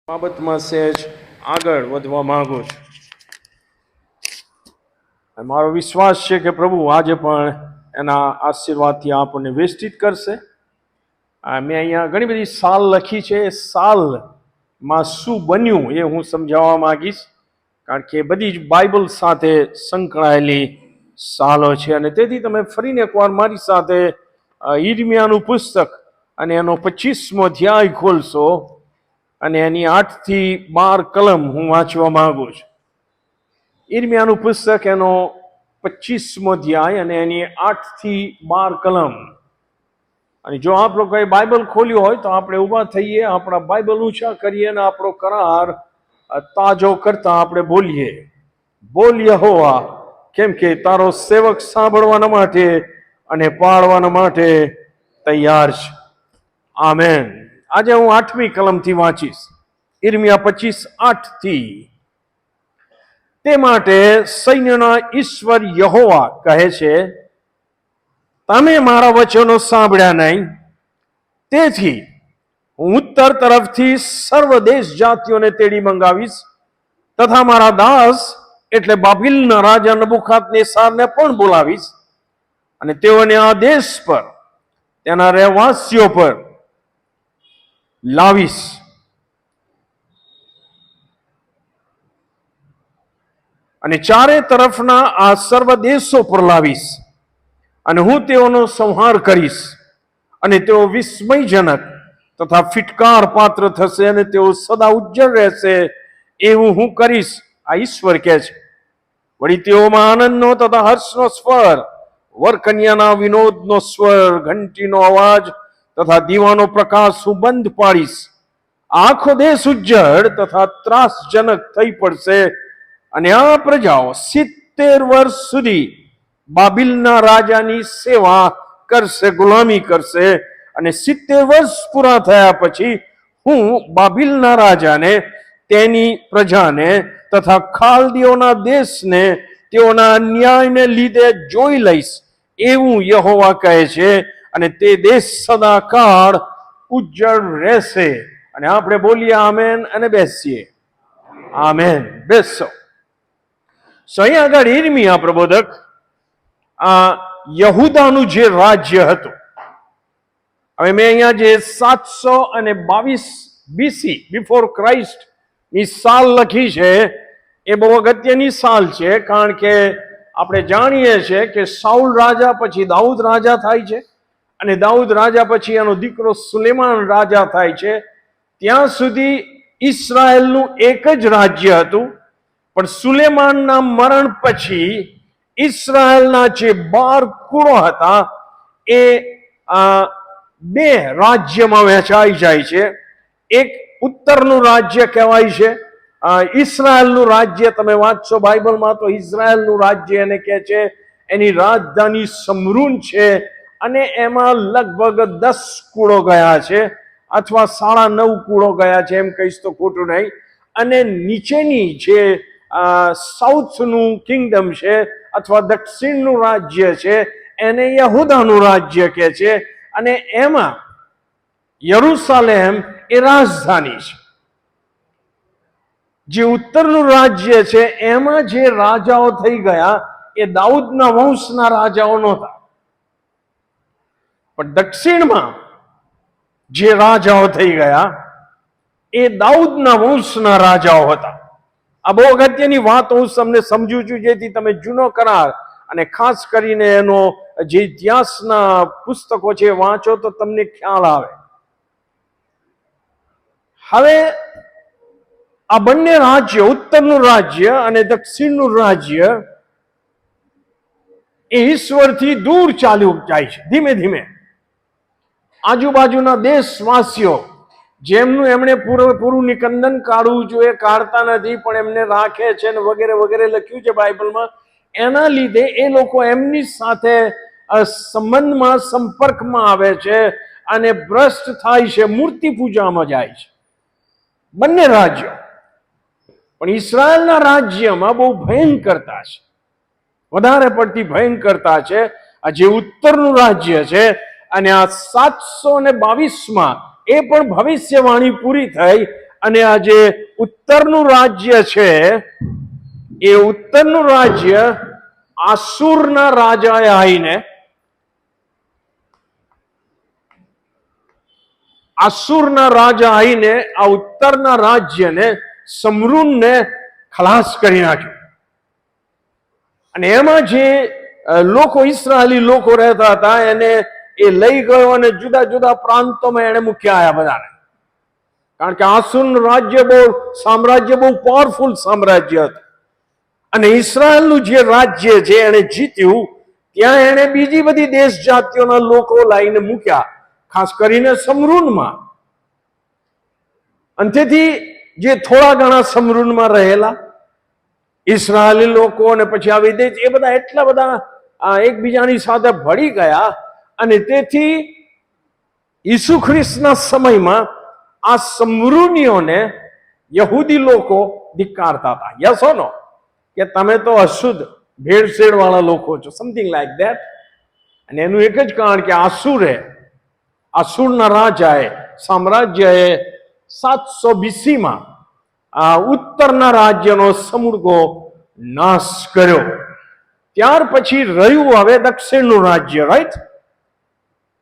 બાબતમાં સહેજ આગળ વધવા માંગુ છું. મારો વિશ્વાસ છે કે પ્રભુ આજે પણ એના આશીર્વાદથી આપણને વેષ્ટિત કરશે. મેં અહીંયા ઘણી બધી સાલ લખી છે. એ સાલમાં શું બન્યું એ હું સમજાવવા માંગીશ, કારણ કે બધી જ બાઇબલ સાથે સંકળાયેલી સાલો છે. અને તેથી તમે ફરીને એકવાર મારી સાથે યિર્મયાનું પુસ્તક અને એનો 25મો અધ્યાય ખોલશો અને એની 8 થી 12 કલમ હું વાંચવા માંગુ છું. યિર્મયાનું પુસ્તક એનો 25મો અધ્યાય અને એની 8 થી 12 કલમ. અને જો આપ લોકોએ બાઇબલ ખોલ્યું હોય તો આપણે ઊભા થઈએ, આપણા બાઇબલ ઊંચા કરીએ અને આપણો કરાર તાજો કરતા આપણે બોલીએ, બોલ યહોવા, કેમ કે તારો સેવક સાંભળવાના માટે અને પાળવાના માટે તૈયાર છે. આમેન. આજે હું 8મી કલમથી વાંચીશ, યિર્મયા 25:8 થી. તે માટે સૈન્યના ઈશ્વર યહોવા કહે છે, તમે મારા વચનો સાંભળ્યા નહીં, તેથી હું ઉત્તર તરફથી સર્વ દેશ જાતિઓને તેડી મંગાવીશ તથા મારા દાસ એટલે બાબિલના રાજા નબુખાદનેસારને પણ બોલાવીશ અને તેઓને આ દેશ પર તેના રહેવાસીઓ પર લાવીશ. અને ચારે તરફના આ સર્વ દેશો પર લાવીશ અને હું તેઓનો સંહાર કરીશ અને તેઓ વિસ્મયજનક તથા ફિટકાર પાત્ર થશે અને તેઓ સદા ઉજ્જળ રહેશે, એવું હું કરીશ. આ ઈશ્વર કહે છે. વળી તેઓમાં આનંદનો તથા હર્ષનો સ્વર, વરકન્યાના વિનોદનો સ્વર, ઘંટીનો અવાજ તથા દીવાનો પ્રકાશ હું બંધ પાડીશ. આખો દેશ ઉજ્જળ તથા ત્રાસજનક થઈ પડશે અને આ પ્રજાઓ 70 વર્ષ સુધી બાબિલના રાજાની સેવા કરશે, ગુલામી કરશે. અને 70 વર્ષ પૂરા થયા પછી હું બાબિલના રાજાને, તેની પ્રજાને તથા ખાલદીઓના દેશને તેઓના અન્યાયને લીધે જોઈ લઈશ, એવું યહોવા કહે છે. અને તે દેશ સદાકાળ ઉજ્જળ રહેશે. અને આપણે બોલીએ આમેન અને બેસીએ. આમેન. બેસો. અહીંયા આગળ યિર્મયા પ્રબોધક આ યહૂદાનું જે રાજ્ય હતું, હવે મેં અહીંયા જે 722 BC બિફોર ક્રાઇસ્ટ ની સાલ લખી છે, એ બહુ અગત્યની સાલ છે. કારણ કે આપણે જાણીએ છીએ કે સાઉલ રાજા પછી દાઉદ રાજા થાય છે અને દાઉદ રાજા પછી એનો દીકરો સુલેમાન રાજા થાય છે. ત્યાં સુધી ઈસરાયેલનું એક જ રાજ્ય હતું, પણ સુલેમાનના મરણ પછી ઈસરાયેલના જે 12 કુળો હતા એ 2 રાજ્યમાં વહેંચાઈ જાય છે. એક ઉત્તરનું રાજ્ય કહેવાય છે, ઈસરાયેલનું રાજ્ય. તમે વાંચશો બાઇબલમાં તો ઈઝરાયેલનું રાજ્ય એને કહે છે. એની રાજધાની સમરૂન છે અને એમાં લગભગ 10 કુળો ગયા છે અથવા 9.5 કુળો ગયા છે, એમ કહીશ તો ખોટું નહીં. અને નીચેની જે સાઉથનું કિંગડમ છે અથવા દક્ષિણનું રાજ્ય છે એને યહૂદાનું રાજ્ય કહે છે. અને એમાં યરૂશાલેમ એ રાજધાની છે. જે ઉત્તરનું રાજ્ય છે એમાં જે રાજાઓ થઈ ગયા એ દાઉદના વંશના રાજાઓ નહોતા, પણ દક્ષિણમાં જે રાજાઓ થઈ ગયા એ દાઉદના વંશના રાજાઓ હતા. આ બહુ અગત્યની વાત હું તમને સમજુ છું, જેથી તમે જૂનો કરાર અને ખાસ કરીને એનો જે ઇતિહાસના પુસ્તકો છે વાંચો તો તમને ખ્યાલ આવે. હવે આ બંને રાજ્ય, ઉત્તરનું રાજ્ય અને દક્ષિણનું રાજ્ય, એ ઈશ્વરથી દૂર ચાલ્યું જાય છે ધીમે ધીમે. આજુબાજુના દેશવાસીઓ જેમનું એમણે પૂરું નિકંદન કાઢવું જોઈએ, કાઢતા નથી, પણ એમને રાખે છે ને વગેરે વગેરે લખ્યું છે બાઇબલમાં. એના લીધે એ લોકો એમની સાથે સંબંધમાં, સંપર્કમાં આવે છે અને ભ્રષ્ટ થાય છે, મૂર્તિ પૂજામાં જાય છે. બંને રાજ્યો. પણ ઈસરાયેલના રાજ્યમાં બહુ ભયંકરતા છે, વધારે પડતી ભયંકરતા છે. આ જે ઉત્તરનું રાજ્ય છે અને આ 722માં એ પણ ભવિષ્યવાણી પૂરી થઈ અને આ જે ઉત્તરનું રાજ્ય છે એ ઉત્તરનું રાજ્ય આસુરના રાજાએ આવીને આસુરના રાજા આવીને આ ઉત્તરના રાજ્યને સમરૂનને ખલાસ કરી નાખ્યું. અને એમાં જે લોકો ઇસ્રાયેલી લોકો રહેતા હતા એને એ લઈ ગયો અને જુદા જુદા પ્રાંતોમાં એને મૂક્યા આયા બધાને. કારણ કે આસુરનું રાજ્ય સામ્રાજ્ય બહુ પાવરફુલ સામ્રાજ્ય હતું. અને ઇસ્રાયેલનું જે રાજ્ય છે એને જીત્યું ત્યાં એને બીજી બધી દેશ જાતિઓના લોકો લાવીને મૂક્યા, ખાસ કરીને સમરૂનમાં. અને તેથી જે થોડા ઘણા સમરૂનમાં રહેલા ઇસ્રાયેલી લોકો અને પછી આ વિદેશ, એ બધા એટલા બધા એકબીજાની સાથે ભળી ગયા. અને તેથી ઈસુ ખ્રિસ્તના સમયમાં આ સમરૂનીઓને યહૂદી લોકો ધિક્કારતા હતા. યસ ઓર નો? કે તમે તો અશુદ્ધ ભેળસેળ વાળા લોકો છો, સમથિંગ લાઈક ધેટ. અને એનું એક જ કારણ કે આસુરના રાજાએ સામ્રાજ્યએ 700 BC-માં આ ઉત્તરના રાજ્યનો સમૂળગો નાશ કર્યો. ત્યાર પછી રહ્યું હવે દક્ષિણનું રાજ્ય, રાઈટ?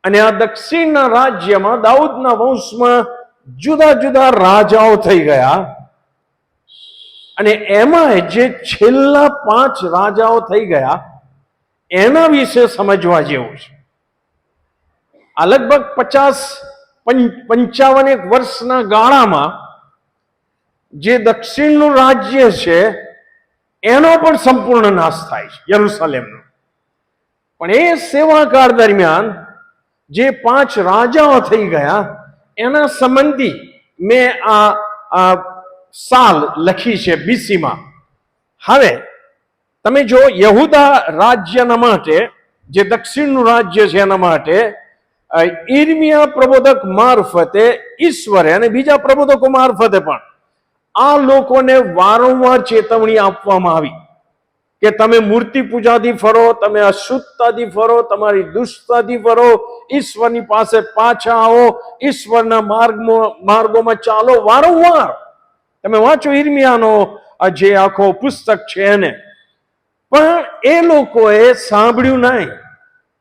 અને આ દક્ષિણના રાજ્યમાં દાઉદના વંશમાં જુદા જુદા રાજાઓ થઈ ગયા. અને એમાં જે છેલ્લા 5 રાજાઓ થઈ ગયા એના વિશે સમજવા જેવું છે. આ લગભગ 55 વર્ષના ગાળામાં જે દક્ષિણનું રાજ્ય છે એનો પણ સંપૂર્ણ નાશ થાય છે, યરુશલેમનો. પણ એ સેવાકાળ દરમિયાન જે 5 રાજાઓ થઈ ગયા એના સંબંધી મેં આ સાલ લખી છે BC-માં. હવે તમે જો યહૂદા રાજ્યના માટે, જે દક્ષિણનું રાજ્ય છે એના માટે ઈર્મિયા પ્રબોધક મારફતે ઈશ્વરે અને બીજા પ્રબોધકો મારફતે પણ આ લોકોને વારંવાર ચેતવણી આપવામાં આવી કે તમે મૂર્તિ પૂજાથી ફરો, તમે અશુદ્ધતાથી ફરો, તમારી દુષ્ટતાથી ફરો, ઈશ્વરની પાસે પાછા આવો, ઈશ્વરના માર્ગોમાં ચાલો. વારંવાર તમે વાંચો ઈર્મિયાનો જે આખો પુસ્તક છે એને. પણ એ લોકોએ સાંભળ્યું નહીં.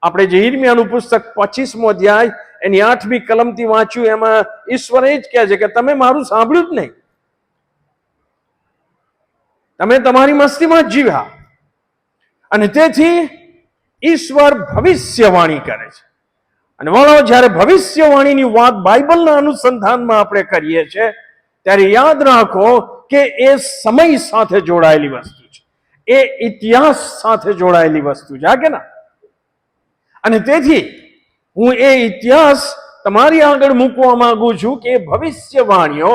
આપણે જે ઈર્મિયાનું પુસ્તક 25મો અધ્યાય એની 8મી કલમથી વાંચ્યું એમાં ઈશ્વર એ જ કહે છે કે તમે મારું સાંભળ્યું જ નહીં, તમે તમારી મસ્તીમાં જ જીવ્યા. અને તેથી ઈશ્વર ભવિષ્યવાણી કરે છે. અને વળો જ્યારે ભવિષ્યવાણીની વાત બાઇબલના અનુસંધાનમાં આપણે કરીએ છીએ ત્યારે યાદ રાખો કે એ સમય સાથે જોડાયેલી વસ્તુ છે, એ ઇતિહાસ સાથે જોડાયેલી વસ્તુ છે, કે ના? અને તેથી હું એ ઇતિહાસ તમારી આગળ મૂકવા માંગુ છું કે ભવિષ્યવાણીઓ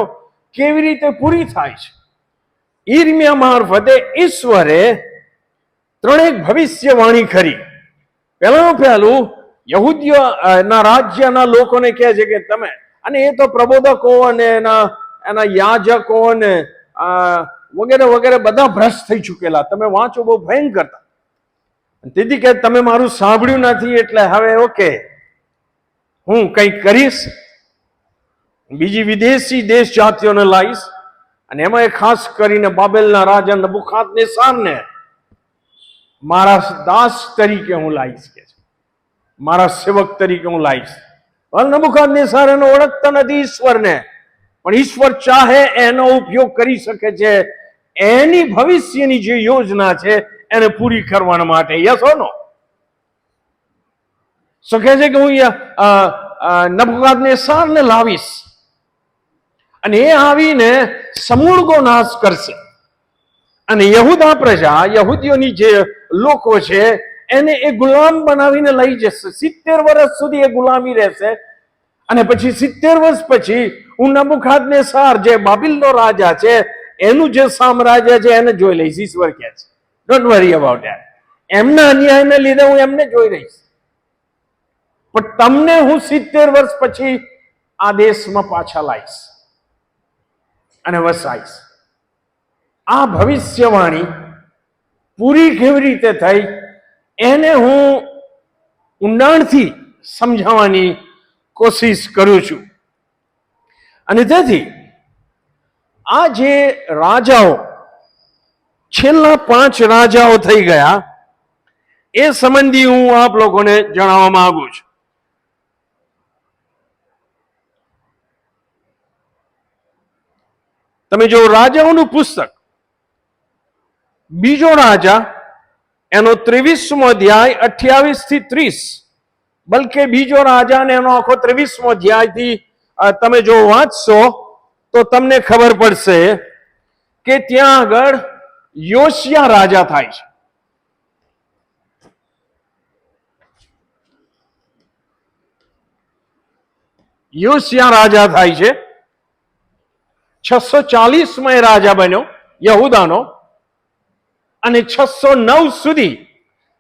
કેવી રીતે પૂરી થાય છે. ઈર્મિયા મારફતે ઈશ્વરે 3 ભવિષ્યવાણી કરી. પહેલું યહૂદીઓના રાજ્યના લોકોને કહે છે કે તમે, અને એ તો પ્રબોધકો અને એના યાજકો અને વગેરે વગેરે બધા ભ્રષ્ટ થઈ ચૂકેલા. તમે વાંચો, બહુ ભયંકર હતા. તેથી કે તમે મારું સાંભળ્યું નથી એટલે હવે ઓકે હું કંઈક કરીશ, બીજી વિદેશી દેશ જાતિઓને લાવીશ. અને એમાં ખાસ કરીને બાબેલના રાજા નબુખાદનેસારને મારા દાસ તરીકે હું લાવીશ, કે મારા સેવક તરીકે હું લાવીશ. નબુખાદનેસાર એને ઓળખતા નથી ઈશ્વરને, પણ ઈશ્વર ચાહે એનો ઉપયોગ કરી શકે છે એની ભવિષ્યની જે યોજના છે એને પૂરી કરવા માટે. યસ ઓર નો? શું કહે છે કે હું નબુખાદનેસારને લાવીશ અને એ આવીને સમૂળગો નાશ કરશે. અને યહૂદા પ્રજા, યહૂદીઓની જે લોકો છે એને એ ગુલામ બનાવીને લઈ જશે. 70 વર્ષ સુધી એ ગુલામી રહેશે. અને પછી 70 વર્ષ પછી હું નબુખાદનેસાર જે બાબિલનો રાજા છે એનું જે સામ્રાજ્ય છે એને જોઈ લઈશ. ઈશ્વર કહે છે ડોન્ટ વરી અબાઉટ ધેટ. એમના અન્યાયને લીધે હું એમને જોઈ રહીશ, પણ તમને હું 70 વર્ષ પછી આ દેશમાં પાછા લાવીશ અને વસાઈશ. આ ભવિષ્યવાણી પૂરી કેવી રીતે થઈ એને હું ઊંડાણથી સમજાવવાની કોશિશ કરું છું. અને તેથી આ જે રાજાઓ છેલ્લા 5 રાજાઓ થઈ ગયા એ સંબંધી હું આપ લોકોને જણાવવા માંગુ છું. તમે જો રાજાઓનું પુસ્તક બીજો રાજા એનો 23મો અધ્યાય 28 થી 30, બલકે બીજો રાજા ને એનો આખો 23મો અધ્યાયથી તમે જો વાંચશો તો તમને ખબર પડશે કે ત્યાં આગળ યોશિયા રાજા થાય છે. યોશિયા રાજા થાય છે. 640માં એ રાજા બન્યો યહૂદાનો, અને 609 સુધી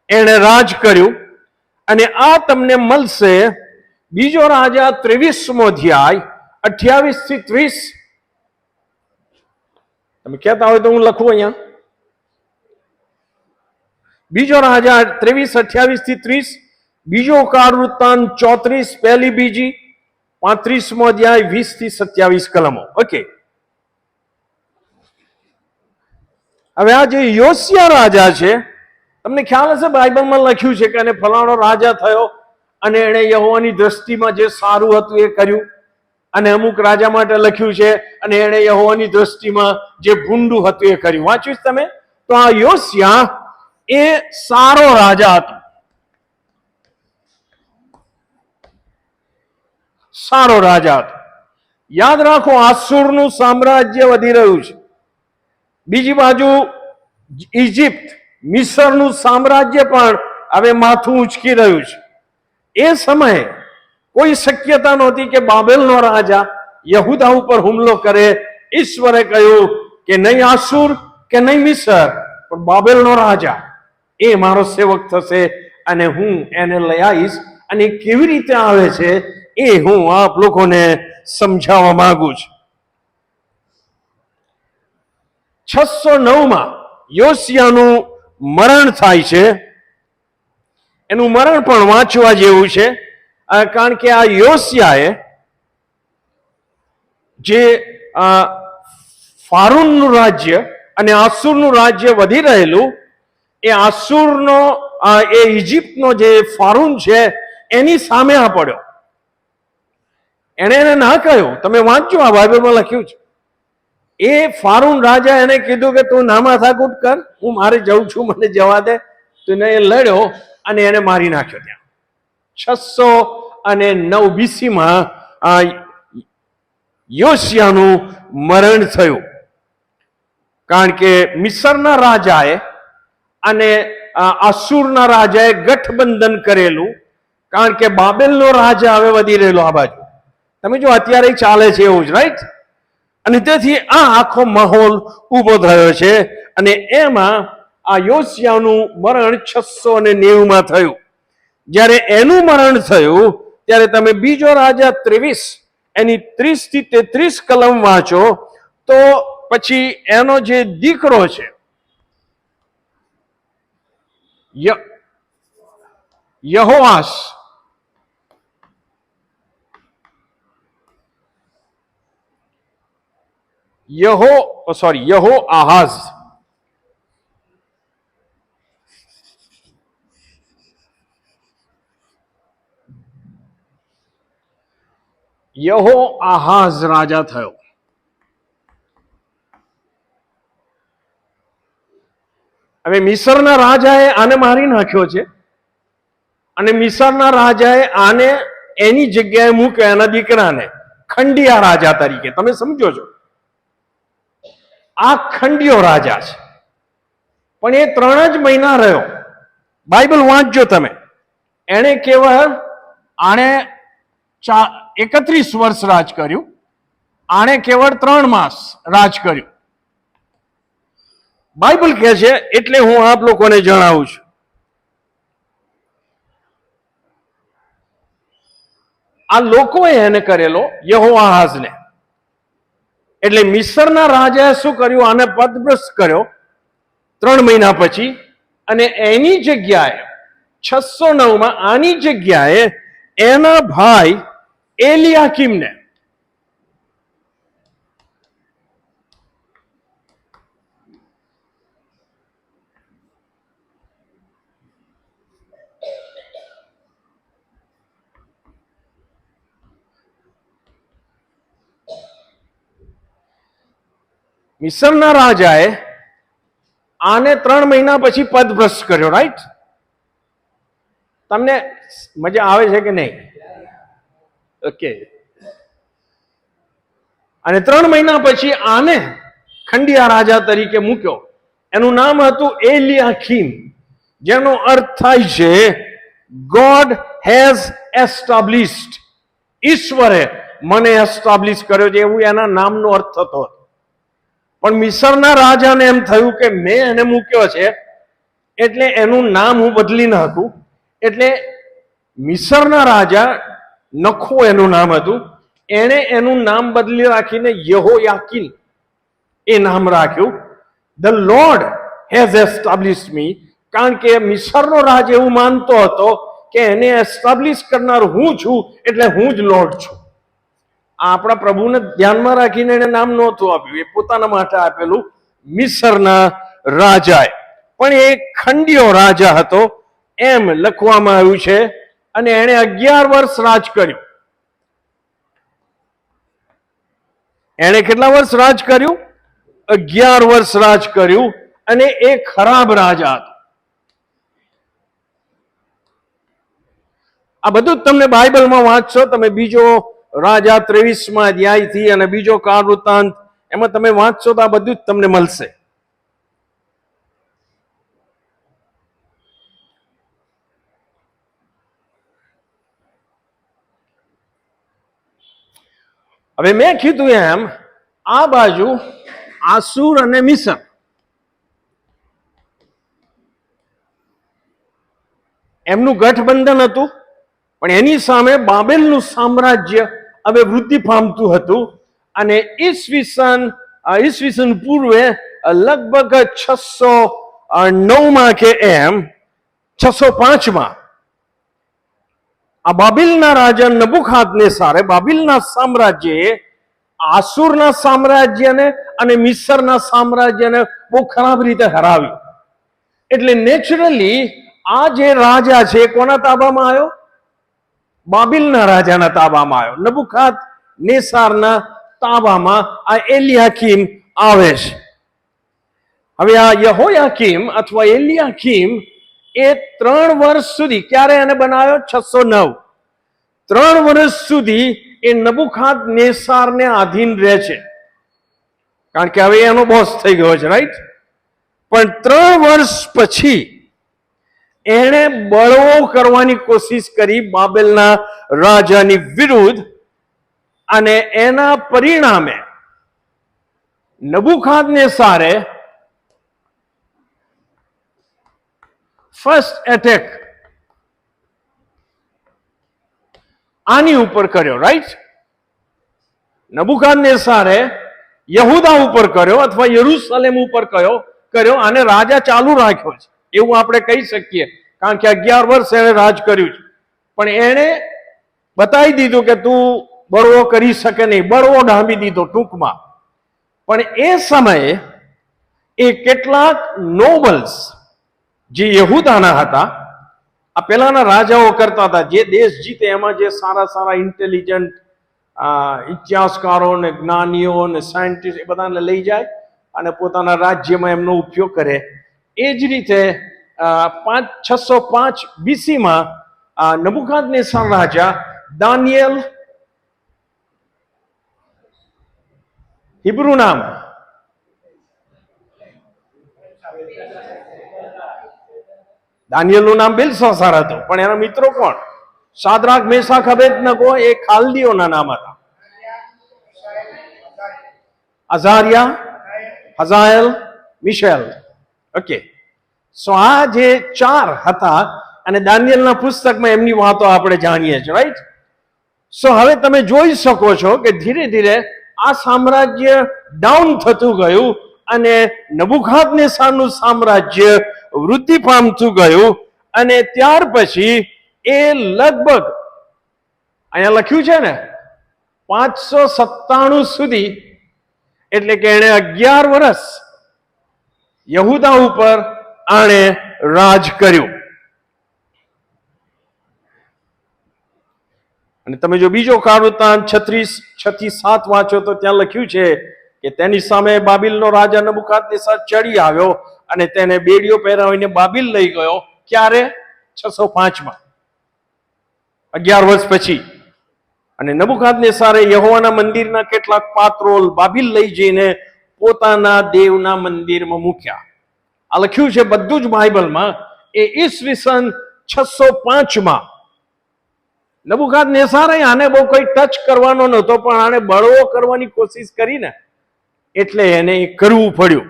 એણે રાજ કર્યું. અને આ તમને મળશે બીજો રાજા 23મો અધ્યાય 28 થી 30. તમે કહેતા હોય તો હું લખું અહીંયા. બીજો રાજા 23, 28 થી 30, બીજો કાળ વૃત્તાંત 34, પહેલી બીજી 35મો અધ્યાય 20 થી 27 કલમો. ઓકે, હવે આ જે યોશિયા રાજા છે, તમને ખ્યાલ હશે બાઇબલમાં લખ્યું છે કે એને ફલાણો રાજા થયો અને એણે યહોવાની દ્રષ્ટિમાં જે સારું હતું એ કર્યું, અને અમુક રાજા માટે લખ્યું છે અને એણે યહોવાની દ્રષ્ટિમાં જે ભૂંડું હતું એ કર્યું. વાંચ્યું તમે? તો આ યોશિયા એ સારો રાજા હતો, સારો રાજા હતો. યાદ રાખો, આસુરનું સામ્રાજ્ય વધી રહ્યું છે. બીજી બાજુ ઇજિપ્ત, મિસરનું સામ્રાજ્ય પણ હવે માથું ઉંચકી રહ્યું છે. એ સમયે કોઈ શક્યતા નહોતી કે બાબેલનો રાજા યહૂદા ઉપર હુમલો કરે. ઈશ્વરે કહ્યું કે નહીં આસુર કે નહીં મિસર, પણ બાબેલનો રાજા એ મારો સેવક થશે અને હું એને લઈ આવીશ. અને કેવી રીતે આવે છે એ હું આપ લોકોને સમજાવવા માંગુ છું. 609માં યોશિયાનું મરણ થાય છે. એનું મરણ પણ વાંચવા જેવું છે, કારણ કે આ યોશિયાએ જે ફારૂનનું રાજ્ય અને આસુરનું રાજ્ય વધી રહેલું, એ આસુરનો એ ઇજિપ્તનો જે ફારૂન છે એની સામે આ પડ્યો. એને ના કહ્યું, તમે વાંચજો, આ બાઇબલમાં લખ્યું છે. એ ફારૂન રાજા એને કીધું કે તું નામાથાકૂટ કર, હું મારે જઉં છું, મને જવા દે. તો એને લડ્યો અને એને મારી નાખ્યો. ત્યાં 609 બીસીમાં યોશિયાનું મરણ થયું, કારણ કે મિસરના રાજાએ અને આસુરના રાજાએ ગઠબંધન કરેલું, કારણ કે બાબેલનો રાજા હવે વધી રહેલો આ બાજુ. તમે જો અત્યારે ચાલે છે એવું જ, રાઈટ? અને તેથી આ આખો માહોલ ઊભો થયો છે. અને એમાં આ યોશિયાનું મરણ 690માં થયું. જ્યારે એનું મરણ થયું ત્યારે તમે બીજો રાજા 23 એની 30 થી 33 કલમ વાંચો તો પછી એનો જે દીકરો છે યહોઆસ, યહોઆહાઝ, યહોઆહાઝ રાજા થયો. હવે મિસરના રાજાએ આને મારી નાખ્યો છે, અને મિસરના રાજાએ આને એની જગ્યાએ મૂક્યો, એના દીકરાને ખંડિયા રાજા તરીકે. તમે સમજો છો, આ ખંડિયો રાજા છે, પણ એ 3 જ મહિના રહ્યો. બાઇબલ વાંચજો તમે. એણે કેવળ આણે 31 વર્ષ રાજ કર્યું, આણે કેવળ 3 માસ રાજ કર્યું. બાઇબલ કહે છે, એટલે હું આપ લોકોને જણાવું છું. આ લોકોએ એને કરેલો, યહોઆહાઝને. એટલે મિસરના રાજાએ શું કર્યું? આને પદભ્રષ્ટ કર્યો 3 મહિના પછી, અને એની જગ્યાએ 609માં આની જગ્યાએ એના ભાઈ એલિયાકીમને મિસરના રાજાએ આને 3 મહિના પછી પદભ્રષ્ટ કર્યો, રાઈટ? તમને મજા આવે છે કે નહીં? ઓકે. અને 3 મહિના પછી આને ખંડિયા રાજા તરીકે મૂક્યો. એનું નામ હતું એલિયાકીમ, જેનો અર્થ થાય છે ગોડ હેઝ એસ્ટાબ્લિશ્ડ. ઈશ્વરે મને એસ્ટાબ્લિશ કર્યો છે, એવું એના નામનો અર્થ થતો. પણ મિસરના રાજાને એમ થયું કે મેં એને મૂક્યો છે એટલે એનું નામ હું બદલી નાખું. એટલે મિસરના રાજા નખો એનું નામ હતું, એણે એનું નામ બદલી રાખીને યહોયાકીન એ નામ રાખ્યું. ધ લોર્ડ હેઝ એસ્ટાબ્લિશ્ડ મી. કારણ કે મિસરનો રાજ એવું માનતો હતો કે એને એસ્ટાબ્લિશ કરનાર હું છું, એટલે હું જ લોર્ડ છું. આપણા પ્રભુને ધ્યાનમાં રાખીને એને નામ નહોતું આપ્યું, એ પોતાના માટે આપેલું મિસરના રાજાએ. પણ એ ખંડિયો રાજા હતો એમ લખવામાં આવ્યું છે. અને એણે 11 વર્ષ રાજ કર્યું. એણે કેટલા વર્ષ રાજ કર્યું? 11 વર્ષ રાજ કર્યું. અને એ ખરાબ રાજા હતો. આ બધું તમને બાઇબલમાં વાંચશો તમે. બીજો રાજા 23મા અધ્યાયથી અને બીજો કાળ વૃત્તાંત, એમાં તમે વાંચશો તો આ બધું જ તમને મળશે. હવે મેં કીધું એમ, આ બાજુ આસુર અને મિસર, એમનું ગઠબંધન હતું. પણ એની સામે બાબેલનું સામ્રાજ્ય હવે વૃદ્ધિ પામતું હતું. અને ઈસવીસન પૂર્વે લગભગ 609માં કે એમ 605માં આ બાબિલના રાજા નબુખાદનેસારે, બાબિલના સામ્રાજ્યએ આસુરના સામ્રાજ્યને અને મિસરના સામ્રાજ્યને બહુ ખરાબ રીતે હરાવ્યું. એટલે નેચરલી આ જે રાજા છે કોના તાબામાં આવ્યો? બાબિલના રાજાના તાબામાં આવ્યો. નબુખાદનેસારના તાબામાં આ એલિયાકીમ આવે છે. હવે આ યહોયાકીમ અથવા એલિયાકીમ એ 3 વર્ષ સુધી, ક્યારે એને બનાવ્યો? 609. 3 વર્ષ સુધી એ નબુખાદનેસારને આધીન રહે છે, કારણ કે હવે એનો બોસ થઈ ગયો છે, રાઈટ? પણ 3 વર્ષ પછી એણે બળવો કરવાની કોશિશ કરી બાબેલના રાજાની વિરુદ્ધ. અને એના પરિણામે નબુખાદનેસારે ફર્સ્ટ એટેક આની ઉપર કર્યો, રાઈટ? નબુખાદનેસારે યહૂદા ઉપર કર્યો અથવા યરૂશલેમ ઉપર કર્યો. અને રાજા ચાલુ રાખ્યો છે એવું આપણે કહી શકીએ, કારણ કે 11 વર્ષ એણે રાજ કર્યું છે. પણ એણે બતાવી દીધું કે તું બળવો કરી શકે નહીં, બળવો ડામી દીધો ટૂંકમાં. પણ એ સમયે એ કેટલાક નોબલ્સ જે યહૂદાના હતા, આ પહેલાના રાજાઓ કરતા હતા, જે દેશ જીતે એમાં જે સારા સારા ઇન્ટેલિજન્ટ ઇતિહાસકારો ને જ્ઞાનીઓ ને સાયન્ટિસ્ટ એ બધાને લઈ જાય અને પોતાના રાજ્યમાં એમનો ઉપયોગ કરે. એ જ રીતે 605 બીસીમાં નબુખાદનેસર રાજા દાનિયેલ, હિબ્રુ નામ દાનિયેલનું નામ બેલશાસ્સાર હતું, પણ એના મિત્રો કોણ? શાદ્રાક, મેશાક, અબેદનગો એ ખાલ્દીઓના નામ હતા. અઝારિયા, હઝાયેલ, મિશેલ. ઓકે, સો આ જે 4 હતા અને દાનિયેલના પુસ્તકમાં એમની વાતો આપણે જાણીએ છીએ, રાઈટ? સો હવે તમે જોઈ શકો છો કે ધીરે ધીરે આ સામ્રાજ્ય ડાઉન થતું ગયું અને નબુખાદનેસરનું સામ્રાજ્ય વૃદ્ધિ પામતું ગયું. અને ત્યાર પછી એ લગભગ અહીંયા લખ્યું છે ને 597 સુધી, એટલે કે એણે 11 વર્ષ યહૂદા ઉપર આણે રાજ કર્યું. અને તમે જો બીજો કાળ વૃત્તાંત 36:6-7 વાંચો તો ત્યાં લખ્યું છે કે તેની સામે બાબિલનો રાજા નબુકાદનેસર ચડી આવ્યો અને તેને બેડીઓ પહેરાવીને બાબિલ લઈ ગયો. ક્યારે? 605માં, 11 વર્ષ પછી. અને નબુકાદનેસરે યહોવાના મંદિરના કેટલાક પાત્રો બાબિલ લઈ જઈને પોતાના દેવના મંદિરમાં મૂક્યા. આ લખ્યું છે બધું જ બાઇબલમાં. એ ઈસવીસન 605માં નબુકાદનેસરે આને બહુ કઈ ટચ કરવાનો નહોતો, પણ આને બળવો કરવાની કોશિશ કરીને એટલે એને કરવું પડ્યું.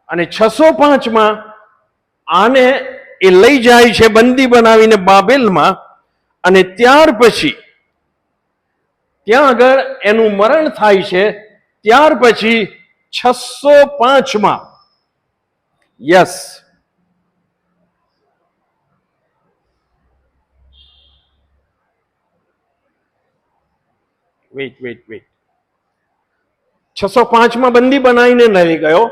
અને 605માં આને એ લઈ જાય છે બંદી બનાવીને બાબેલમાં. અને ત્યાર પછી ત્યાં આગળ એનું મરણ થાય છે. ત્યાર પછી 605માં, યસ, વેઇટ 605માં બંદી બનાવીને લઈ ગયો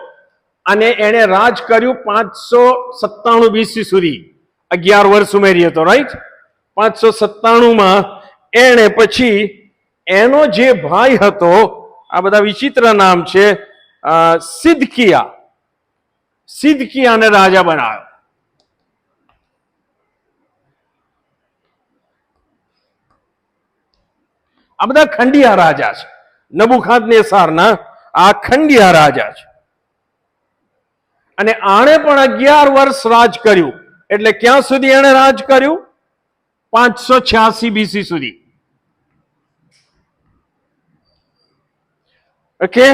અને એને રાજ કર્યું 597 BC સુધી. 11 વર્ષ ઉમેરી હતો, રાઈટ? 597માં એને પછી એનો જે ભાઈ હતો, આ બધા વિચિત્ર નામ છે, સિદકિયાને રાજા બનાવ્યો. આ બધા ખંડિયા રાજા છે. નબુકાદનેસરના આ ખંડિયા રાજા છે. અને આણે પણ 11 વર્ષ રાજ કર્યું. એટલે ક્યાં સુધી એણે રાજ કર્યું? 586 BC સુધી. ઓકે,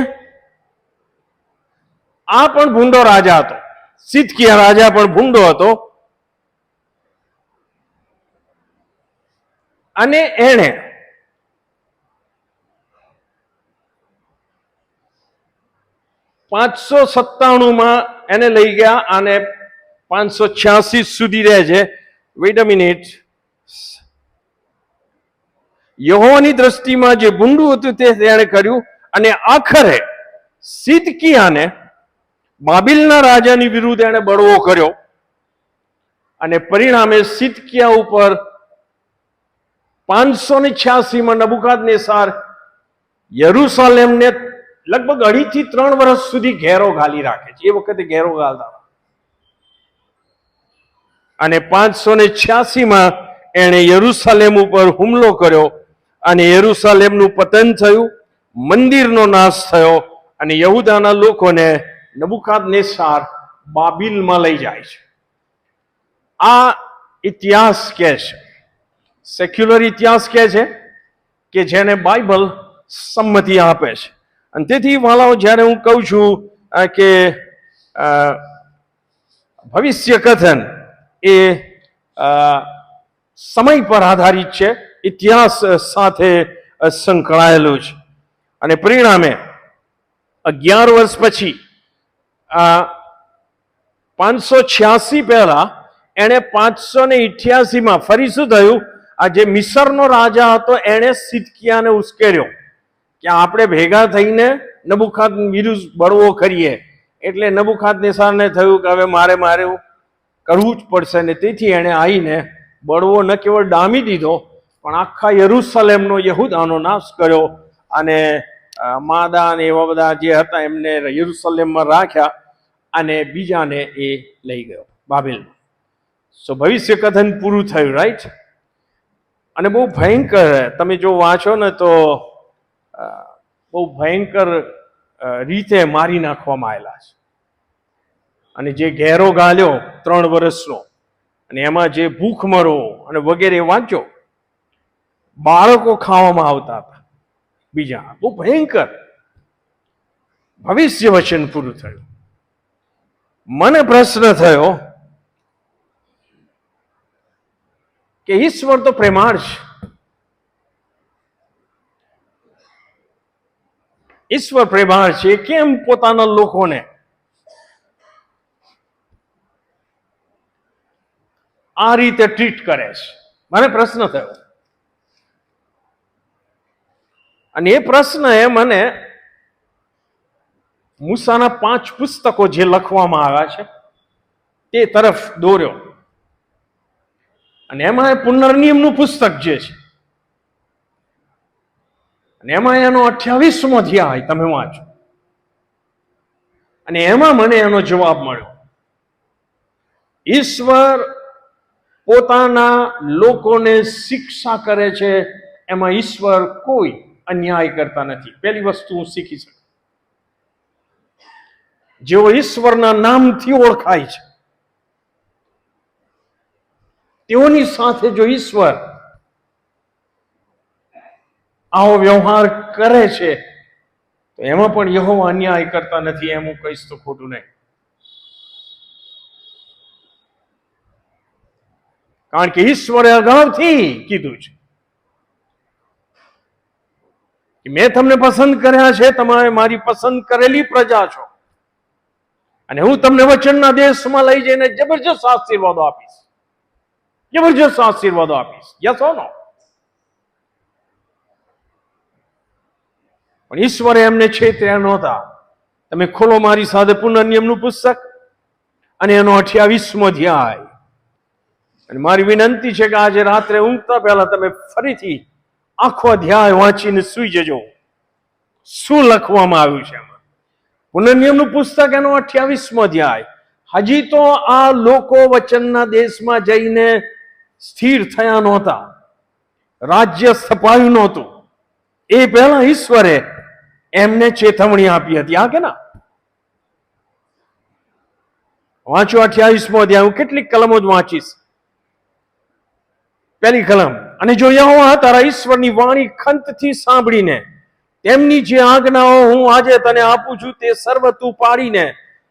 આ પણ ભૂંડો રાજા હતો. સિદકિયા રાજા પણ ભૂંડો હતો. અને એણે .597માં એને લઈ ગયા અને 586 સુધી રહે છે. વેઇટ અ મિનિટ. યહોવાની દ્રષ્ટિમાં જે ભૂંડું હતું તે તેણે કર્યું. અને આખરે સિદકિયાને બાબિલના રાજાની વિરુદ્ધ એણે બળવો કર્યો. અને પરિણામે સિદકિયા ઉપર 586માં નબુકાદનેસર યરૂશલેમને લગભગ 2.5 થી 3 વર્ષ સુધી ઘેરો ઘાલી રાખે છે. એ વખતે ઘેરો ઘાલતા. અને 586માં એણે યરૂશલેમ ઉપર હુમલો કર્યો અને યરૂશલેમનું પતન થયું, મંદિરનો નાશ થયો અને યહૂદાના લોકોને નબુકાદનેસર બાબિલમાં લઈ જાય છે. આ ઇતિહાસ કહે છે, સેક્યુલર ઇતિહાસ કહે છે, કે જેને બાઇબલ સંમતિ આપે છે. અને તેથી વાલાઓ, જ્યારે હું કહું છું કે ભવિષ્ય કથન એ સમય પર આધારિત છે, ઇતિહાસ સાથે સંકળાયેલું છે. અને પરિણામે 11 વર્ષ પછી 586 પહેલા એણે 588માં ફરી શું થયું? આ જે મિસરનો રાજા હતો એણે સિદકિયાને ઉશ્કેર્યો કે આપણે ભેગા થઈને નબુકાદ વિરુદ્ધ બળવો કરીએ. એટલે નબુકાદનેસરને થયું કે હવે મારે કરવું જ પડશે. ને તેથી એણે આવીને બળવો ન કેવળ ડામી દીધો, પણ આખા યરૂશલેમનો, યહૂદાનો નાશ કર્યો. અને માદા અને એવા બધા જે હતા એમને યરૂશલેમમાં રાખ્યા અને બીજાને એ લઈ ગયો બાબેલમાં. સો ભવિષ્ય કથન પૂરું થયું, રાઈટ? અને બહુ ભયંકર, તમે જો વાંચો ને તો બહુ ભયંકર રીતે મારી નાખવામાં આવેલા છે. અને જે ઘેરો ગાલ્યો 3 વર્ષનો, અને એમાં જે ભૂખમરો અને વગેરે વાંચો, બાળકો ખાવામાં આવતા હતા બીજા. બહુ ભયંકર ભવિષ્ય વચન પૂરું થયું. મને પ્રશ્ન થયો કે ઈશ્વર તો પ્રેમાળ છે. ઈશ્વર પ્રેમાળ છે, કેમ પોતાના લોકોને આ રીતે ટ્રીટ કરે છે? મને પ્રશ્ન થયો. અને એ પ્રશ્ન એ મને મૂસાના 5 પુસ્તકો જે લખવામાં આવ્યા છે તે તરફ દોર્યો. અને એમાં પુનર્નિયમનું પુસ્તક જે છે, અને એમાં એનો 28મો અધ્યાય તમે વાંચો, અને એમાં મને એનો જવાબ મળ્યો. ઈશ્વર પોતાના લોકોને શિક્ષા કરે છે, એમાં ઈશ્વર કોઈ અન્યાય કરતા નથી. પહેલી વસ્તુ હું શીખી શકું, જેઓ ઈશ્વરના નામથી ઓળખાય છે તેઓની સાથે જો ઈશ્વર આવો વ્યવહાર કરે છે તો એમાં પણ યહોવા અન્યાય કરતા નથી. એમ હું કહીશ તો ખોટું નહીં. કારણ કે ઈશ્વરે અગાઉથી કીધું છે કે મેં તમને પસંદ કર્યા છે, તમારે મારી પસંદ કરેલી પ્રજા છો, અને હું તમને વચનના દેશમાં લઈ જઈને જબરજસ્ત આશીર્વાદો આપીશ, જબરજસ્ત આશીર્વાદો આપીશ. યસ ઓર નો? પણ ઈશ્વરે એમને છેતર્યા નહોતા. તમે ખોલો મારી સાથે પુનર્નિયમનું પુસ્તક અને એનો 28મો અધ્યાય. અને મારી વિનંતી છે કે આજે રાત્રે ઊંઘતા પહેલા તમે ફરીથી આખો અધ્યાય વાંચીને સુઈ જજો. શું લખવામાં આવ્યું છે એમાં? પુનર્નિયમનું પુસ્તક એનો 28મો અધ્યાય. હજી તો આ લોકો વચનના દેશમાં જઈને સ્થિર થયા નહોતા, રાજ્ય સ્થપાયું નહોતું. એ પહેલા ઈશ્વરે એમને ચેતવણી આપી હતી. આ કે ના? વાંચો 28મો અધ્યાય. હું કેટલીક કલમો જ વાંચીશ. પહેલી કલમ, અને જો યહોવા તારા ઈશ્વરની વાણી ખંતથી સાંભળીને તેમની જે આજ્ઞાઓ હું આજે તને આપું છું તે સર્વ તું પાડીને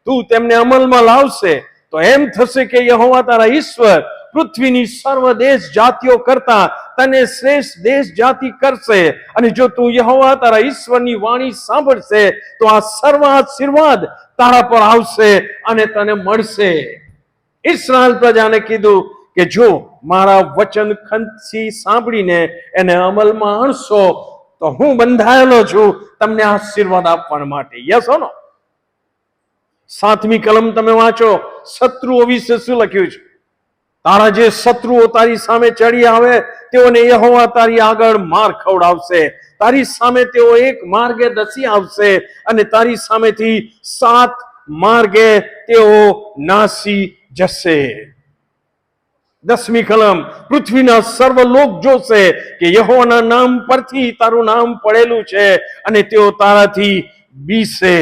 તું તેમને અમલમાં લાવશે તો એમ થશે કે યહોવા તારા ઈશ્વર પૃથ્વીની સર્વ દેશ જાતિઓ કરતા તને શ્રેષ્ઠ દેશ જાતિ કરશે. અને જો તું યહોવા તારા ઈશ્વરની વાણી સાંભળશે તો આ સર્વ આશીર્વાદ તારા પર આવશે અને તને મળશે. ઇસ્રાએલ પ્રજાને કીધું કે જો મારા વચન ખંતથી સાંભળીને એને અમલમાં આણશો તો હું બંધાયેલો છું તમને આશીર્વાદ આપવા માટે. યસ ઓર નો? 7મી કલમ તમે વાંચો, શત્રુઓ વિશે શું લખ્યું છે? તારા જે શત્રુઓ તારી સામે ચડી આવે તેઓને યહોવા તારી આગળ માર ખવડાવશે. તારી સામે તેઓ એક માર્ગે ધસી આવશે અને તારી સામેથી 7 માર્ગે તેઓ નાસી જશે. 10મી કલમ, પૃથ્વીના સર્વ લોક જોશે કે યહોવાના નામ પરથી તારું નામ પડેલું છે અને તેઓ તારાથી બીશે.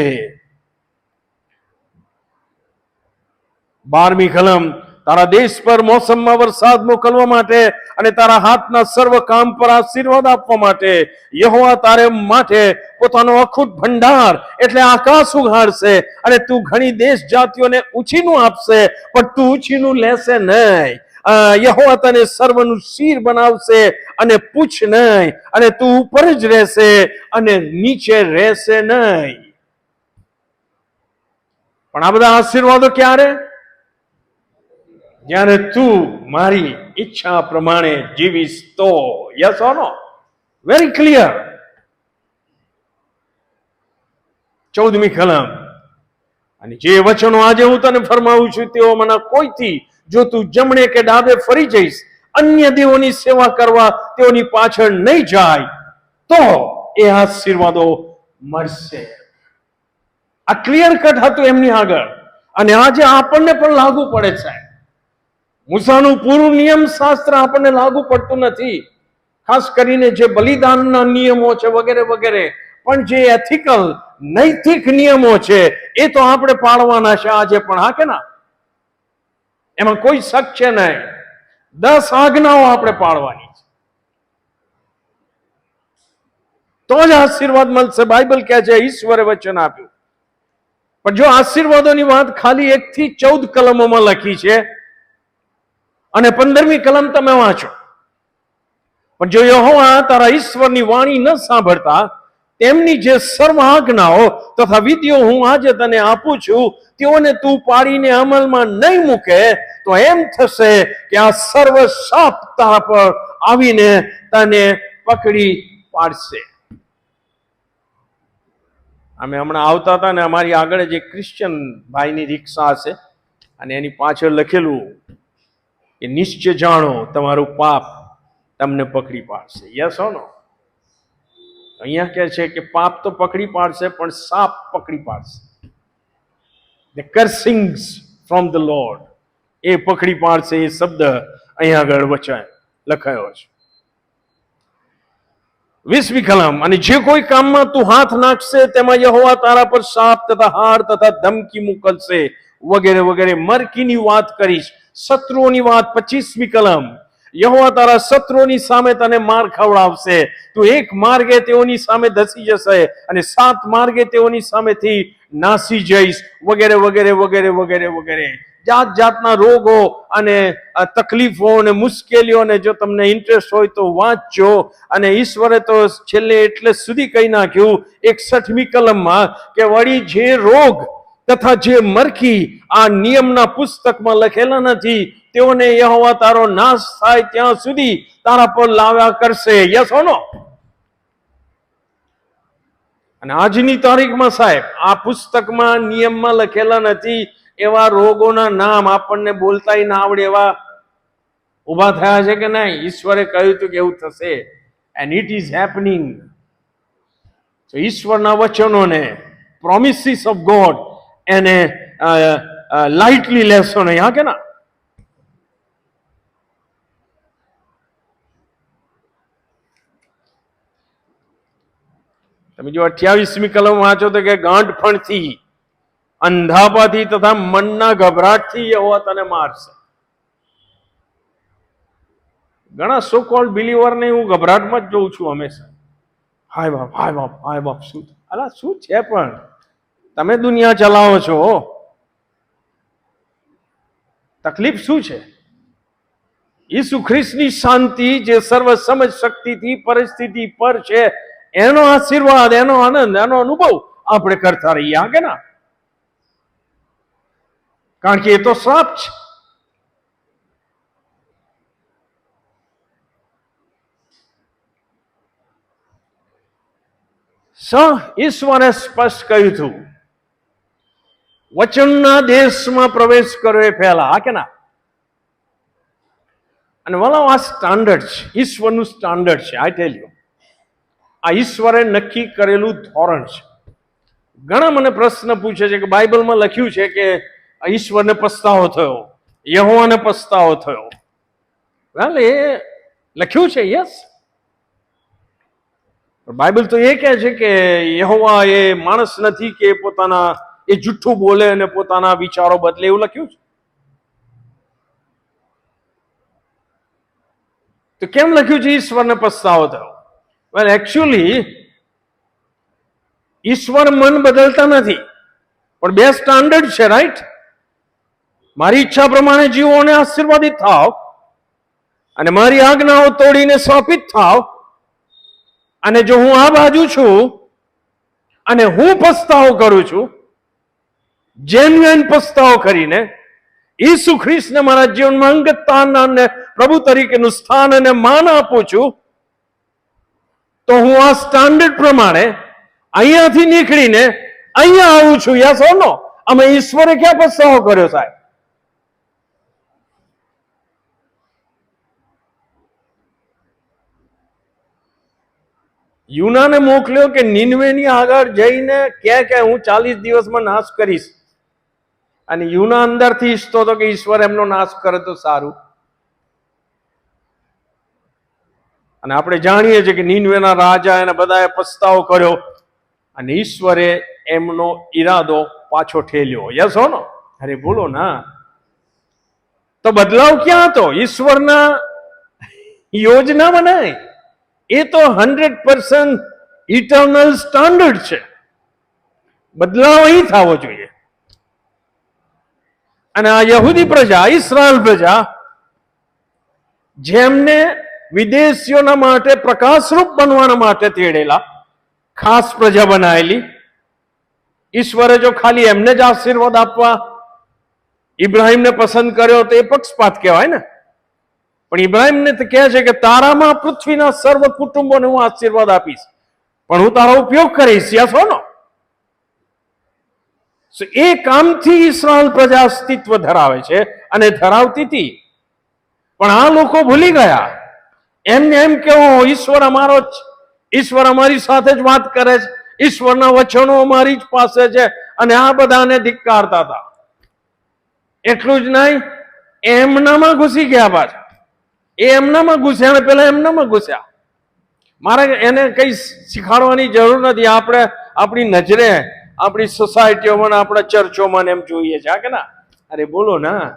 12મી કલમ, તારા દેશ પર મોસમમાં વરસાદ મોકલવા માટે અને તારા હાથના સર્વ કામ પર આશીર્વાદ આપવા માટે યહોવા તારે માટે પોતાનો અખૂટ ભંડાર એટલે આકાશ ઉઘાડશે. અને તું ઘણી દેશ જાતિઓને ઉછીનું આપશે પણ તું ઉછીનું લેશે નહીં. યહોવા તને સર્વનું શિર બનાવશે અને પૂછ નહીં, અને તું ઉપર જ રહેશે અને નીચે રહેશે નહીં. પણ આ બધા આશીર્વાદો ક્યારે? જ્યારે તું મારી ઈચ્છા પ્રમાણે જીવીશ તો. Yes or no? Very clear. 14મી કલમ, અને જે વચનો આજે હું તને ફરમાવું છું તેઓમાંના કોઈથી જો તું જમણે કે ડાબે ફરી જઈશ, અન્ય દેવોની સેવા કરવા તેઓની પાછળ નહીં જાય તો એ આશીર્વાદો મળશે. આ ક્લિયર કટ હતું એમની આગળ, અને આજે આપણને પણ લાગુ પડે છે. મૂસાનું પૂરું નિયમ શાસ્ત્ર આપણને લાગુ પડતું નથી, ખાસ કરીને જે બલિદાનના નિયમો છે વગેરે વગેરે. પણ જે એથિકલ નૈતિક નિયમો છે એ તો આપણે પાળવાના છે આજે પણ. હા કે ના? એમાં કોઈ શક છે નહીં. 10 આજ્ઞાઓ આપણે પાળવાની છે તો જ આશીર્વાદ મળશે. બાઇબલ કહે છે ઈશ્વરે વચન આપ્યું. પણ જો આશીર્વાદોની વાત ખાલી 1 થી 14 કલમોમાં લખી છે અને 15મી કલમ તમે વાંચો, પણ જો યહોવા તારા ઈશ્વરની વાણી ન સાંભળતા તેમની જે સર્વ આજ્ઞાઓ તથા વિધિઓ હું આજે તને આપું છું તેઓને તું પાડીને અમલમાં નહીં મૂકે તો એમ થશે કે આ સર્વ શાપ તારા પર આવીને તને પકડી પાડશે. અમે હમણાં આવતા હતા ને અમારી આગળ જે ક્રિશ્ચિયન ભાઈની રિક્ષા હશે અને એની પાછળ લખેલું કે નિશ્ચય જાણો તમારું પાપ તમને પકડી પાડશે. યસ ઓર નો? અહીંયા કહે છે કે પાપ તો પકડી પાડશે, પણ સાપ પકડી પાડશે. The cursings from the Lord, એ પકડી પાડશે. એ શબ્દ અહીંયા આગળ લખાયો છે. 20મી કલમ, અને જે કોઈ કામમાં તું હાથ નાખશે તેમાં યહોવા તારા પર શાપ તથા હાર તથા ધમકી મોકલશે, વગેરે વગેરે. મરકીની વાત કરીશ, શત્રુઓની વાત. 25મી કલમ, યહોવા તારા શત્રુઓની સામે તને માર ખવડાવશે. તું એક માર્ગે તેઓની સામે ધસી જશે અને 7 માર્ગે તેઓની સામેથી નાસી જઈશ, વગેરે વગેરે વગેરે વગેરે વગેરે. જાત જાતના રોગો અને તકલીફો અને મુશ્કેલીઓને જો તમને ઇન્ટરેસ્ટ હોય તો વાંચજો. અને ઈશ્વરે તો છેલ્લે એટલે સુધી કહી નાખ્યું 61મી કલમમાં કે વળી જે રોગ તથા જે મરખી આ નિયમના પુસ્તકમાં લખેલા નથી તેઓને યહોવા તારો નાશ થાય ત્યાં સુધી તારા પર લાવ્યા કરશે. યસ ઓર નો? અને આજની તારીખમાં સાહેબ આ પુસ્તકમાં નિયમમાં લખેલા નથી એવા રોગોના નામ આપણને બોલતાય ના આવડે એવા ઉભા થયા છે કે નહીં? ઈશ્વરે કહ્યું હતું કે એવું થશે, એન્ડ ઇટ ઇઝ હેપનિંગ. તો ઈશ્વરના વચનોને, પ્રોમિસીસ ઓફ ગોડ, એને લાઇટલી લેશો નહીં. હા કે ના? તમે જો 28મી કલમ વાંચો તો કે ગાંઠપણથી, અંધાપાથી તથા મનના ગભરાટથી યહોવા તને મારશે. ઘણા સો કોલ્ડ બિલીવરને હું ગભરાટમાં જ જોઉં છું હંમેશા. હાય બાપ, હાય બાપ, હાય બાપ. શું અલા શું છે? પણ તમે દુનિયા ચલાવો છો, તકલીફ શું છે? ઈસુ ખ્રિસ્તની શાંતિ જે સર્વ સમજ શક્તિથી પરિસ્થિતિ પર છે, એનો આશીર્વાદ, એનો આનંદ, એનો અનુભવ આપણે કરતા રહીએ. હા કે ના? કારણ કે એ તો શ્રાપ છે. ઈશ્વરે સ્પષ્ટ કહ્યું હતું વચનના દેશમાં પ્રવેશ કર્યો એ પહેલા. હા કે ના? અને વલાવ આ સ્ટાન્ડર્ડ છે, ઈશ્વરનું સ્ટાન્ડર્ડ છે. આઈ ટેલ યુ, આ ઈશ્વરે નક્કી કરેલું ધોરણ છે. ઘણા મને પ્રશ્ન પૂછે છે કે બાઇબલમાં લખ્યું છે કે ઈશ્વરને પસ્તાવો થયો, યહોવાને પસ્તાવો થયો. વેલ, એ લખ્યું છે, યસ. બાઇબલ તો એ કહે છે કે યહોવા એ માણસ નથી કે એ જુઠ્ઠું બોલે અને પોતાના વિચારો બદલે, એવું લખ્યું છે. તો કેમ લખ્યું છે ઈશ્વરને પસ્તાવો થયો? વેલ, એકચ્યુઅલી ઈશ્વર મન બદલતા નથી, પણ બે સ્ટાન્ડર્ડ છે, રાઈટ? મારી ઈચ્છા પ્રમાણે જીવો અને આશીર્વાદિત થાવ, અને મારી આજ્ઞાઓ તોડીને સ્થાપિત થાવ. અને જો હું આ બાજુ છું અને હું પસ્તાવો કરું છું, જેન્યુઅન પસ્તાવો કરીને ઈસુ ખ્રિસ્તને મારા જીવનમાં અંગત સ્થાન અને પ્રભુ તરીકેનું સ્થાન અને માન આપું છું, તો હું આ સ્ટાન્ડર્ડ પ્રમાણે અહીંયાથી નીકળીને અહીંયા આવું છું. યસ ઓર નો? અમે ઈશ્વરે ક્યાં પસ્તાવો કર્યો સાહેબ? યુનાને મોકલ્યો કે નિનવેની આગળ જઈને કે હું 40 દિવસમાં નાશ કરીશ. અને યુના અંદરથી ઈચ્છતો હતો કે ઈશ્વર એમનો નાશ કરે તો સારું. અને આપણે જાણીએ છીએ કે નિનવેના રાજા એને બધાએ પસ્તાવો કર્યો અને ઈશ્વરે એમનો ઈરાદો પાછો ઠેલ્યો. યસ હો નો? અરે બોલો ના. તો બદલાવ ક્યાં હતો? ઈશ્વરના યોજનામાં નહીં. એ તો 100% ઇટર્નલ સ્ટાન્ડર્ડ છે. બદલાવ અહીં થવો જોઈએ. અને આ યહૂદી પ્રજા, ઇસ્રાયલ પ્રજા, જેમને વિદેશીઓના માટે પ્રકાશરૂપ બનવાના માટે તેડેલા ખાસ પ્રજા બનાવેલી, ઈશ્વરે જો ખાલી એમને જ આશીર્વાદ આપવા ઇબ્રાહિમને પસંદ કર્યો તો એ પક્ષપાત કહેવાય ને. પણ ઇબ્રાહિમને તો કહે છે કે તારામાં પૃથ્વીના સર્વ કુટુંબોને હું આશીર્વાદ આપીશ, પણ હું તારો ઉપયોગ કરીશ. યસ હો નો? એ કામથી ઇસ્રાયલ પ્રજા અસ્તિત્વ ધરાવે છે અને ધરાવતી હતી. પણ આ લોકો ભૂલી ગયા. એમને એમ કેવું ઈશ્વર અમારો જ, ઈશ્વર અમારી સાથે જ વાત કરે છે, ઈશ્વરના વચનો અમારી જ પાસે છે, અને આ બધાને ધિક્કારતા હતા. એટલું જ નહીં, એમનામાં ઘૂસી ગયા પાછા. એ એમનામાં ઘૂસ્યા ને પેલા એમનામાં ઘૂસ્યા. મારે એને કઈ શીખાડવાની જરૂર નથી. આપણે આપણી નજરે આપણી સોસાયટીઓમાં આપણા ચર્ચોમાં એમ જોઈએ છે કે ના, અરે બોલો ના.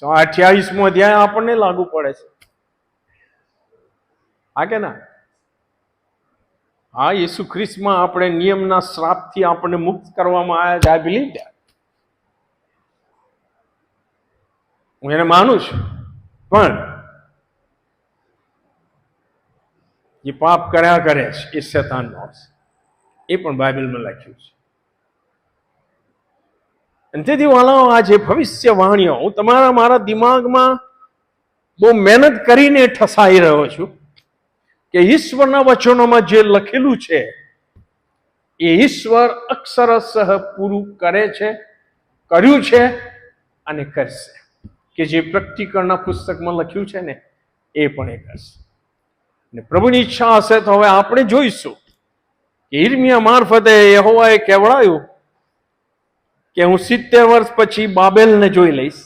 128મો અધ્યાય આપણને લાગુ પડે છે, હા કે ના? હા, યેસુ ખ્રિસ્તમાં આપણે નિયમના શ્રાપથી આપણને મુક્ત કરવામાં આવ્યા છે. I believe that. હું એને માનું છું. પણ જે પાપ કર્યા કરે છે એ શેતાનનો છે, એ પણ બાઇબલમાં લખ્યું છે. અને તેથી વાલાઓ, આ જે ભવિષ્યવાણીઓ હું મારા દિમાગમાં બહુ મહેનત કરીને ઠસાઈ રહ્યો છું કે ઈશ્વરના વચનોમાં જે લખેલું છે એ ઈશ્વર અક્ષરશઃ પૂરું કરે છે, કર્યું છે અને કરશે. કે જે પ્રકટીકરણના પુસ્તકમાં લખ્યું છે ને એ પણ એ કરશે. અને પ્રભુની ઈચ્છા હશે તો હવે આપણે જોઈશું કે યિર્મયાહ મારફતે યહોવાએ કહેવડાયું કે હું 70 વર્ષ પછી બાબેલને જોઈ લઈશ.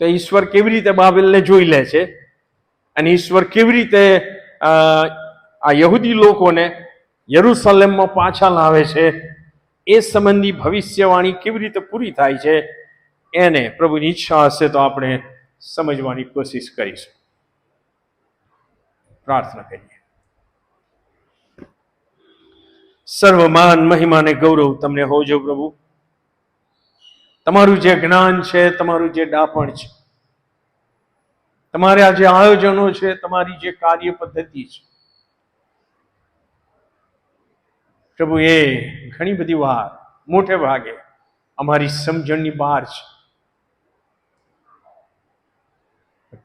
તો ઈશ્વર કેવી રીતે બાબેલને જોઈ લે છે અને ઈશ્વર કેવી રીતે આ યહૂદી લોકોને યરૂશલેમમાં પાછા લાવે છે, એ સંબંધી ભવિષ્યવાણી કેવી રીતે પૂરી થાય છે, એને પ્રભુની ઈચ્છા હશે તો આપણે સમજવાની કોશિશ કરીશું. પ્રાર્થના કરીએ. સર્વમાન, મહિમા અને ગૌરવ તમને હોજો પ્રભુ. તમારું જે જ્ઞાન છે, તમારું જે ડાપણ છે, તમારા જે આયોજનો છે, તમારી જે કાર્ય પદ્ધતિ છે પ્રભુ, એ ઘણી બધી વાર મોટે ભાગે અમારી સમજણની બહાર છે.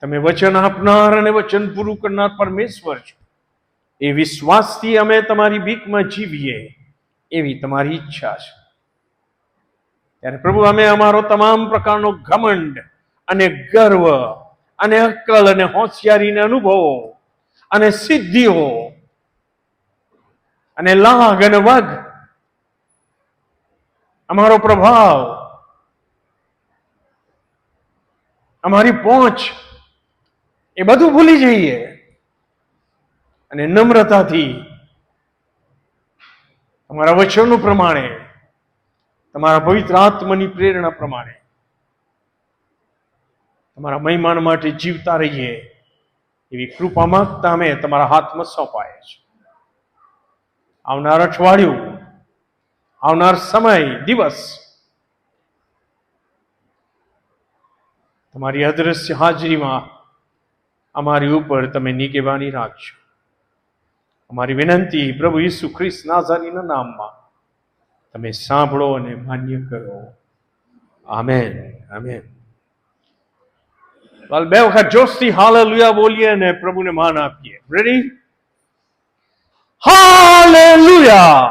તમે વચન આપનાર અને વચન પૂરું કરનાર પરમેશ્વર છો. એ વિશ્વાસથી અમે તમારી બીકમાં જીવીએ એવી તમારી ઈચ્છા છે. ત્યારે પ્રભુ, અમે અમારો તમામ પ્રકારનો ઘમંડ અને ગર્વ અને અક્કલ અને હોશિયારીને અનુભવો અને સિદ્ધિઓ અને લાગ અને વગ, અમારો પ્રભાવ, અમારી પહોંચ, એ બધું ભૂલી જઈએ અને નમ્રતાથી તમારા વચનો પ્રમાણે, તમારા પવિત્ર આત્માની પ્રેરણા પ્રમાણે તમારા મહિમાન માટે જીવતા રહીએ એવી કૃપા માંગતા અમે તમારા હાથમાં સોંપાય છે. આવનાર અઠવાડિયું, આવનાર સમય, દિવસ તમારી અદ્રશ્ય હાજરીમાં અમારી ઉપર તમે નિગેબાની રાખજો. અમારી વિનંતી પ્રભુ ઈસુ ખ્રિસ્ત નાઝારીના નામમાં તમે સાંભળો અને માન્ય કરો. આમેન. આમેન. બે વખત જોશથી હાલેલુયા બોલીએ અને પ્રભુને માન આપીએ. Ready? Hallelujah!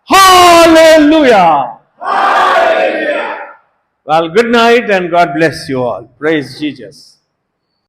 Hallelujah! Well, good night and God bless you all. Praise Jesus.